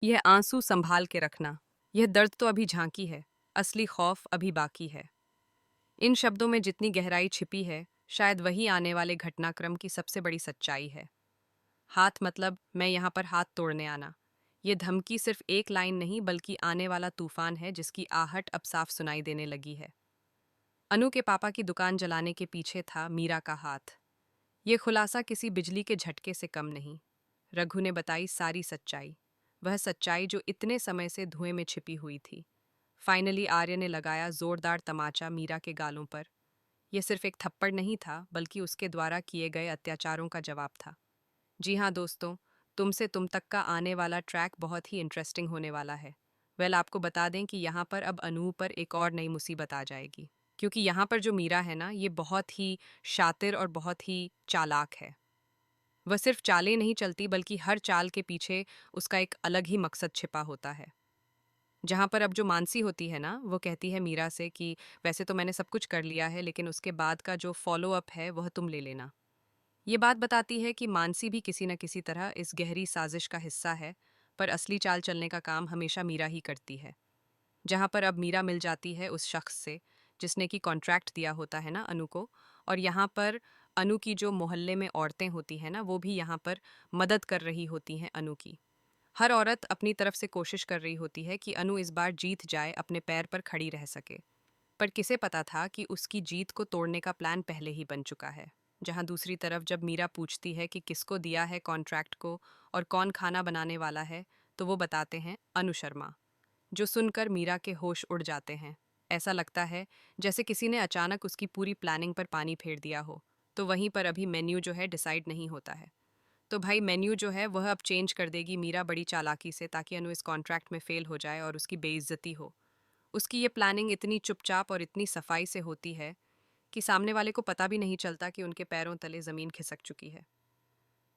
यह आंसू संभाल के रखना, यह दर्द तो अभी झांकी है, असली खौफ अभी बाकी है। इन शब्दों में जितनी गहराई छिपी है, शायद वही आने वाले घटनाक्रम की सबसे बड़ी सच्चाई है। हाथ मतलब मैं यहाँ पर हाथ तोड़ने आना। ये धमकी सिर्फ एक लाइन नहीं बल्कि आने वाला तूफान है जिसकी आहट अब साफ सुनाई देने लगी है। अनु के पापा की दुकान जलाने के पीछे था मीरा का हाथ। ये खुलासा किसी बिजली के झटके से कम नहीं। रघु ने बताई सारी सच्चाई, वह सच्चाई जो इतने समय से धुएं में छिपी हुई थी। फाइनली आर्य ने लगाया जोरदार तमाचा मीरा के गालों पर। यह सिर्फ एक थप्पड़ नहीं था बल्कि उसके द्वारा किए गए अत्याचारों का जवाब था। जी हाँ दोस्तों, तुमसे तुम तक का आने वाला ट्रैक बहुत ही इंटरेस्टिंग होने वाला है। आपको बता दें कि यहाँ पर अब अनूप पर एक और नई मुसीबत आ जाएगी, क्योंकि यहाँ पर जो मीरा है ना, ये बहुत ही शातिर और बहुत ही चालाक है। वह सिर्फ चालें नहीं चलती बल्कि हर चाल के पीछे उसका एक अलग ही मकसद छिपा होता है। जहाँ पर अब जो मानसी होती है ना, वो कहती है मीरा से कि वैसे तो मैंने सब कुछ कर लिया है लेकिन उसके बाद का जो फॉलो अप है वह तुम ले लेना। ये बात बताती है कि मानसी भी किसी न किसी तरह इस गहरी साजिश का हिस्सा है, पर असली चाल चलने का काम हमेशा मीरा ही करती है। जहाँ पर अब मीरा मिल जाती है उस शख्स से जिसने कि कॉन्ट्रैक्ट दिया होता है ना अनु को, और यहाँ पर अनु की जो मोहल्ले में औरतें होती हैं ना, वो भी यहाँ पर मदद कर रही होती हैं अनु की। हर औरत अपनी तरफ से कोशिश कर रही होती है कि अनु इस बार जीत जाए, अपने पैर पर खड़ी रह सके। पर किसे पता था कि उसकी जीत को तोड़ने का प्लान पहले ही बन चुका है। जहां दूसरी तरफ जब मीरा पूछती है कि किसको दिया है कॉन्ट्रैक्ट को और कौन खाना बनाने वाला है, तो वो बताते हैं अनु शर्मा। जो सुनकर मीरा के होश उड़ जाते हैं। ऐसा लगता है जैसे किसी ने अचानक उसकी पूरी प्लानिंग पर पानी फेर दिया हो। तो वहीं पर अभी मेन्यू जो है डिसाइड नहीं होता है। तो भाई मेन्यू जो है वह अब चेंज कर देगी मीरा बड़ी चालाकी से, ताकि अनु इस कॉन्ट्रैक्ट में फेल हो जाए और उसकी बेइज्जती हो। उसकी ये प्लानिंग इतनी चुपचाप और इतनी सफाई से होती है कि सामने वाले को पता भी नहीं चलता कि उनके पैरों तले ज़मीन खिसक चुकी है।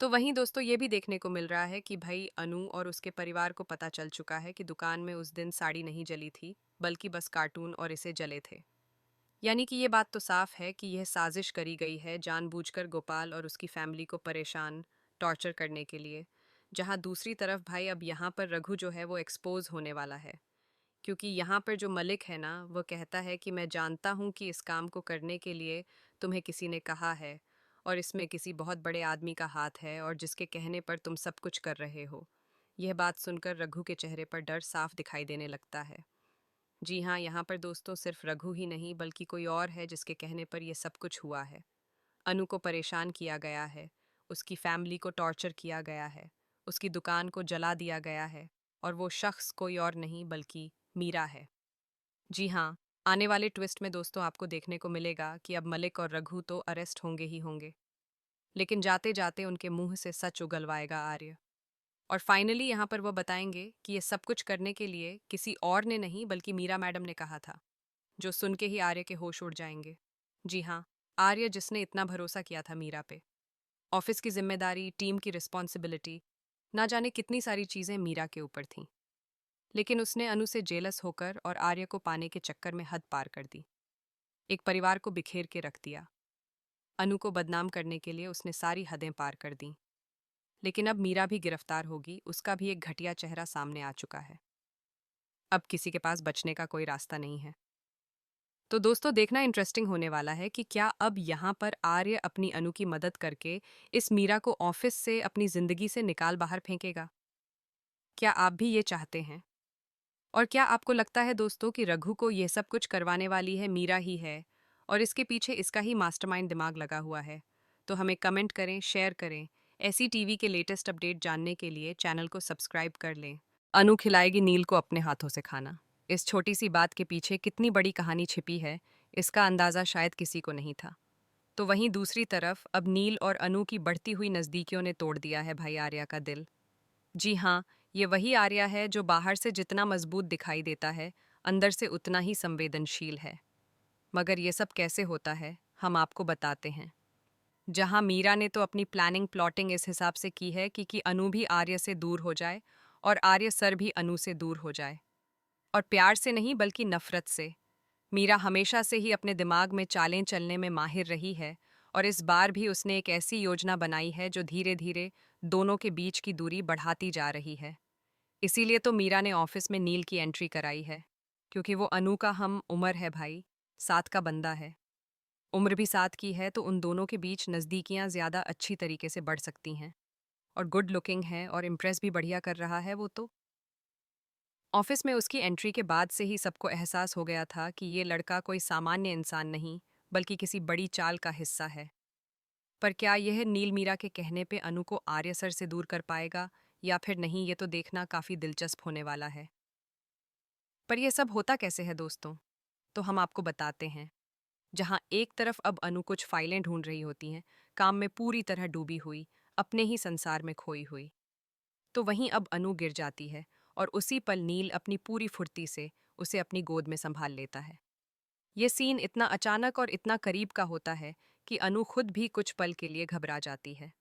तो वहीं दोस्तों ये भी देखने को मिल रहा है कि भाई अनु और उसके परिवार को पता चल चुका है कि दुकान में उस दिन साड़ी नहीं जली थी, बल्कि बस कार्टून और इसे जले थे। यानी कि ये बात तो साफ है कि यह साजिश करी गई है जानबूझकर गोपाल और उसकी फैमिली को परेशान, टॉर्चर करने के लिए। जहां दूसरी तरफ भाई अब यहाँ पर रघु जो है वो एक्सपोज होने वाला है, क्योंकि यहाँ पर जो मलिक है ना, वो कहता है कि मैं जानता हूँ कि इस काम को करने के लिए तुम्हें किसी ने कहा है और इसमें किसी बहुत बड़े आदमी का हाथ है और जिसके कहने पर तुम सब कुछ कर रहे हो। यह बात सुनकर रघु के चेहरे पर डर साफ दिखाई देने लगता है। जी हाँ, यहाँ पर दोस्तों सिर्फ रघु ही नहीं बल्कि कोई और है जिसके कहने पर यह सब कुछ हुआ है। अनु को परेशान किया गया है, उसकी फैमिली को टॉर्चर किया गया है, उसकी दुकान को जला दिया गया है, और वो शख्स कोई और नहीं बल्कि मीरा है। जी हाँ, आने वाले ट्विस्ट में दोस्तों आपको देखने को मिलेगा कि अब मलिक और रघु तो अरेस्ट होंगे ही होंगे, लेकिन जाते जाते उनके मुंह से सच उगलवाएगा आर्य। और फाइनली यहाँ पर वो बताएंगे कि ये सब कुछ करने के लिए किसी और ने नहीं बल्कि मीरा मैडम ने कहा था, जो सुन के ही आर्य के होश उड़ जाएंगे। जी हाँ, आर्य जिसने इतना भरोसा किया था मीरा पे, ऑफिस की जिम्मेदारी, टीम की रिस्पॉन्सिबिलिटी, ना जाने कितनी सारी चीजें मीरा के ऊपर थीं। लेकिन उसने अनु से जेलस होकर और आर्य को पाने के चक्कर में हद पार कर दी। एक परिवार को बिखेर के रख दिया। अनु को बदनाम करने के लिए उसने सारी हदें पार कर दी। लेकिन अब मीरा भी गिरफ्तार होगी, उसका भी एक घटिया चेहरा सामने आ चुका है। अब किसी के पास बचने का कोई रास्ता नहीं है। तो दोस्तों देखना इंटरेस्टिंग होने वाला है कि क्या अब यहाँ पर आर्य अपनी अनु की मदद करके इस मीरा को ऑफिस से अपनी जिंदगी से निकाल बाहर फेंकेगा। क्या आप भी ये चाहते हैं? और क्या आपको लगता है दोस्तों कि रघु को यह सब कुछ करवाने वाली है मीरा ही है और इसके पीछे इसका ही मास्टरमाइंड दिमाग लगा हुआ है? तो हमें कमेंट करें, शेयर करें। ऐसी टीवी के लेटेस्ट अपडेट जानने के लिए चैनल को सब्सक्राइब कर लें। अनु खिलाएगी नील को अपने हाथों से खाना। इस छोटी सी बात के पीछे कितनी बड़ी कहानी छिपी है, इसका अंदाजा शायद किसी को नहीं था। तो वहीं दूसरी तरफ अब नील और अनु की बढ़ती हुई नज़दीकियों ने तोड़ दिया है भाई आर्या का दिल। जी हाँ, ये वही आर्या है जो बाहर से जितना मजबूत दिखाई देता है, अंदर से उतना ही संवेदनशील है। मगर ये सब कैसे होता है, हम आपको बताते हैं। जहाँ मीरा ने तो अपनी प्लानिंग प्लॉटिंग इस हिसाब से की है कि अनु भी आर्य से दूर हो जाए और आर्य सर भी अनु से दूर हो जाए। और प्यार से नहीं बल्कि नफरत से। मीरा हमेशा से ही अपने दिमाग में चालें चलने में माहिर रही है, और इस बार भी उसने एक ऐसी योजना बनाई है जो धीरे धीरे दोनों के बीच की दूरी बढ़ाती जा रही है। इसीलिए तो मीरा ने ऑफिस में नील की एंट्री कराई है, क्योंकि वो अनु का हम उम्र है भाई, साथ का बंदा है। उम्र भी साथ की है तो उन दोनों के बीच नज़दीकियां ज़्यादा अच्छी तरीके से बढ़ सकती हैं। और गुड लुकिंग है और इम्प्रेस भी बढ़िया कर रहा है वो तो। ऑफिस में उसकी एंट्री के बाद से ही सबको एहसास हो गया था कि ये लड़का कोई सामान्य इंसान नहीं, बल्कि किसी बड़ी चाल का हिस्सा है। पर क्या यह नील मीरा के कहने पे अनु को आर्य सर से दूर कर पाएगा या फिर नहीं, ये तो देखना काफ़ी दिलचस्प होने वाला है। पर यह सब होता कैसे है दोस्तों, तो हम आपको बताते हैं। जहाँ एक तरफ अब अनु कुछ फाइलें ढूंढ रही होती हैं, काम में पूरी तरह डूबी हुई, अपने ही संसार में खोई हुई, तो वहीं अब अनु गिर जाती है और उसी पल नील अपनी पूरी फुर्ती से उसे अपनी गोद में संभाल लेता है। ये सीन इतना अचानक और इतना करीब का होता है कि अनु खुद भी कुछ पल के लिए घबरा जाती है।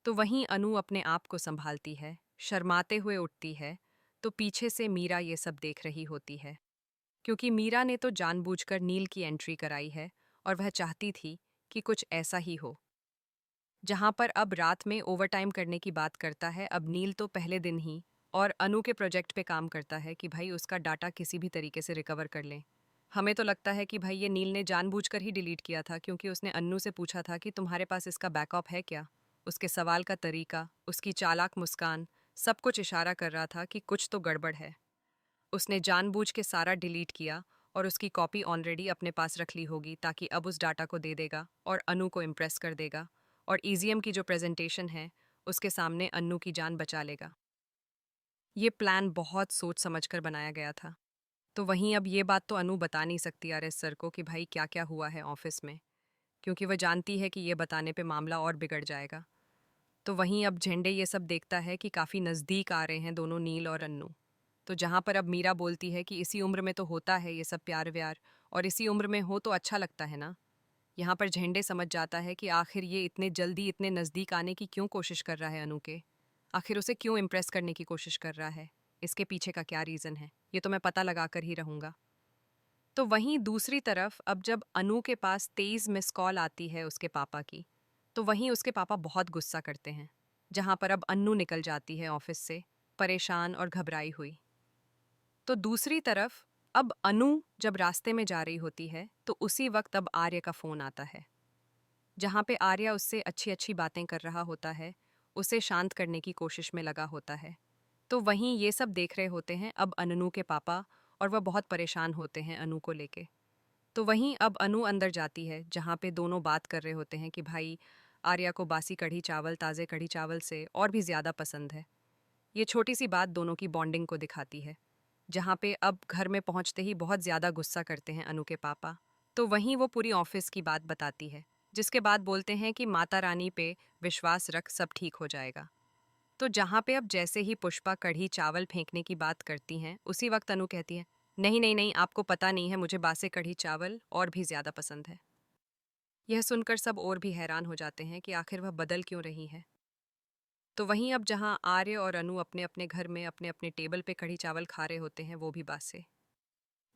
तो वहीं अनु अपने आप को संभालती है, शर्माते हुए उठती है, तो पीछे से मीरा ये सब देख रही होती है। क्योंकि मीरा ने तो जानबूझकर नील की एंट्री कराई है और वह चाहती थी कि कुछ ऐसा ही हो। जहां पर अब रात में ओवरटाइम करने की बात करता है अब नील तो पहले दिन ही, और अनु के प्रोजेक्ट पे काम करता है कि भाई उसका डाटा किसी भी तरीके से रिकवर कर लें। हमें तो लगता है कि भाई ये नील ने जानबूझकर ही डिलीट किया था, क्योंकि उसने अन्नू से पूछा था कि तुम्हारे पास इसका बैकअप है क्या। उसके सवाल का तरीका, उसकी चालाक मुस्कान, सब कुछ इशारा कर रहा था कि कुछ तो गड़बड़ है। उसने जानबूझ के सारा डिलीट किया और उसकी कॉपी ऑलरेडी अपने पास रख ली होगी, ताकि अब उस डाटा को दे देगा और अनु को इम्प्रेस कर देगा, और ईजीएम की जो प्रेजेंटेशन है उसके सामने अन्नू की जान बचा लेगा। ये प्लान बहुत सोच समझकर बनाया गया था। तो वहीं अब ये बात तो अनु बता नहीं सकती आरएस सर को कि भाई क्या क्या हुआ है ऑफिस में, क्योंकि वह जानती है कि ये बताने पे मामला और बिगड़ जाएगा। तो वहीं अब झंडे ये सब देखता है कि काफ़ी नज़दीक आ रहे हैं दोनों नील और अन्नू। तो जहाँ पर अब मीरा बोलती है कि इसी उम्र में तो होता है ये सब प्यार व्यार, और इसी उम्र में हो तो अच्छा लगता है ना। यहाँ पर झंडे समझ जाता है कि आखिर ये इतने जल्दी इतने नज़दीक आने की क्यों कोशिश कर रहा है अनु के। आखिर उसे क्यों इम्प्रेस करने की कोशिश कर रहा है, इसके पीछे का क्या रीज़न है, ये तो मैं पता लगा कर ही रहूँगा। तो वहीं दूसरी तरफ अब जब अनु के पास 23 मिस कॉल आती है उसके पापा की, तो वहीं उसके पापा बहुत गुस्सा करते हैं। जहाँ पर अब अन्नू निकल जाती है ऑफिस से, परेशान और घबराई हुई। तो दूसरी तरफ अब अनु जब रास्ते में जा रही होती है तो उसी वक्त अब आर्य का फ़ोन आता है। जहाँ पे आर्या उससे अच्छी अच्छी बातें कर रहा होता है, उसे शांत करने की कोशिश में लगा होता है। तो वहीं ये सब देख रहे होते हैं अब अननु के पापा, और वह बहुत परेशान होते हैं अनु को लेके। तो वहीं अब अनु अंदर जाती है जहाँ पे दोनों बात कर रहे होते हैं कि भाई आर्या को बासी कढ़ी चावल ताज़े कढ़ी चावल से और भी ज़्यादा पसंद है। ये छोटी सी बात दोनों की बॉन्डिंग को दिखाती है। जहाँ पे अब घर में पहुँचते ही बहुत ज़्यादा गुस्सा करते हैं अनु के पापा। तो वहीं वो पूरी ऑफिस की बात बताती है, जिसके बाद बोलते हैं कि माता रानी पे विश्वास रख, सब ठीक हो जाएगा। तो जहाँ पे अब जैसे ही पुष्पा कढ़ी चावल फेंकने की बात करती हैं, उसी वक्त अनु कहती है, नहीं नहीं नहीं, आपको पता नहीं है, मुझे बासे कढ़ी चावल और भी ज़्यादा पसंद है। यह सुनकर सब और भी हैरान हो जाते हैं कि आखिर वह बदल क्यों रही है। तो वहीं अब जहाँ आर्य और अनु अपने अपने घर में अपने अपने टेबल पे कढ़ी चावल खा रहे होते हैं, वो भी बासे।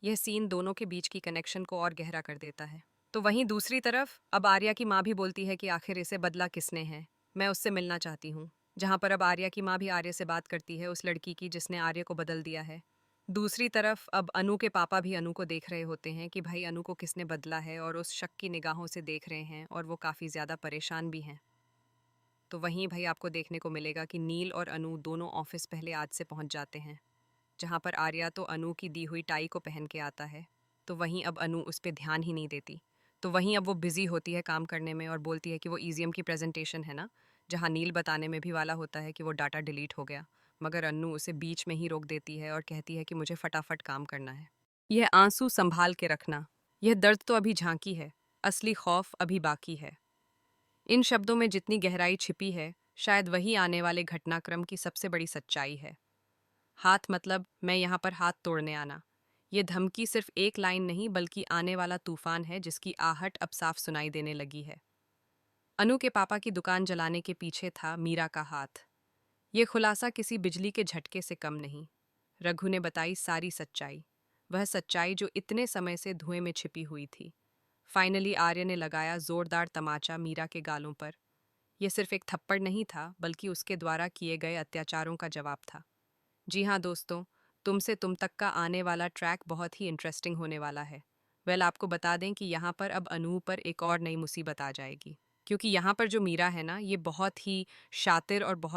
यह सीन दोनों के बीच की कनेक्शन को और गहरा कर देता है। तो वहीं दूसरी तरफ अब आर्या की माँ भी बोलती है कि आखिर इसे बदला किसने है, मैं उससे मिलना चाहती हूँ। जहाँ पर अब आर्या की माँ भी आर्य से बात करती है, उस लड़की की जिसने आर्य को बदल दिया है। दूसरी तरफ अब अनु के पापा भी अनु को देख रहे होते हैं कि भाई अनु को किसने बदला है, और उस शक की निगाहों से देख रहे हैं, और वो काफ़ी ज़्यादा परेशान भी हैं। तो वहीं भाई आपको देखने को मिलेगा कि नील और अनु दोनों ऑफिस पहले आज से पहुंच जाते हैं। जहाँ पर आर्या तो अनु की दी हुई टाई को पहन के आता है, तो वहीं अब अनु उस पर ध्यान ही नहीं देती। तो वहीं अब वो बिजी होती है काम करने में और बोलती है कि वो ईजीएम की प्रेजेंटेशन है ना, जहाँ नील बताने में भी वाला होता है कि वो डाटा डिलीट हो गया, मगर अन्नू उसे बीच में ही रोक देती है और कहती है कि मुझे फटाफट काम करना है। यह आंसू संभाल के रखना, यह दर्द तो अभी झांकी है, असली खौफ अभी बाकी है। इन शब्दों में जितनी गहराई छिपी है, शायद वही आने वाले घटनाक्रम की सबसे बड़ी सच्चाई है। हाथ मतलब मैं यहाँ पर हाथ तोड़ने आना। ये धमकी सिर्फ एक लाइन नहीं, बल्कि आने वाला तूफान है जिसकी आहट अब साफ सुनाई देने लगी है। अनु के पापा की दुकान जलाने के पीछे था मीरा का हाथ। ये खुलासा किसी बिजली के झटके से कम नहीं। रघु ने बताई सारी सच्चाई, वह सच्चाई जो इतने समय से धुएं में छिपी हुई थी। फाइनली आर्य ने लगाया जोरदार तमाचा मीरा के गालों पर। यह सिर्फ एक थप्पड़ नहीं था, बल्कि उसके द्वारा किए गए अत्याचारों का जवाब था। जी हाँ दोस्तों, तुमसे तुम तक का आने वाला ट्रैक बहुत ही इंटरेस्टिंग होने वाला है। आपको बता दें कि यहाँ पर अब अनू पर एक और नई मुसीबत आ जाएगी, क्योंकि यहाँ पर जो मीरा है ना, ये बहुत ही शातिर और बहुत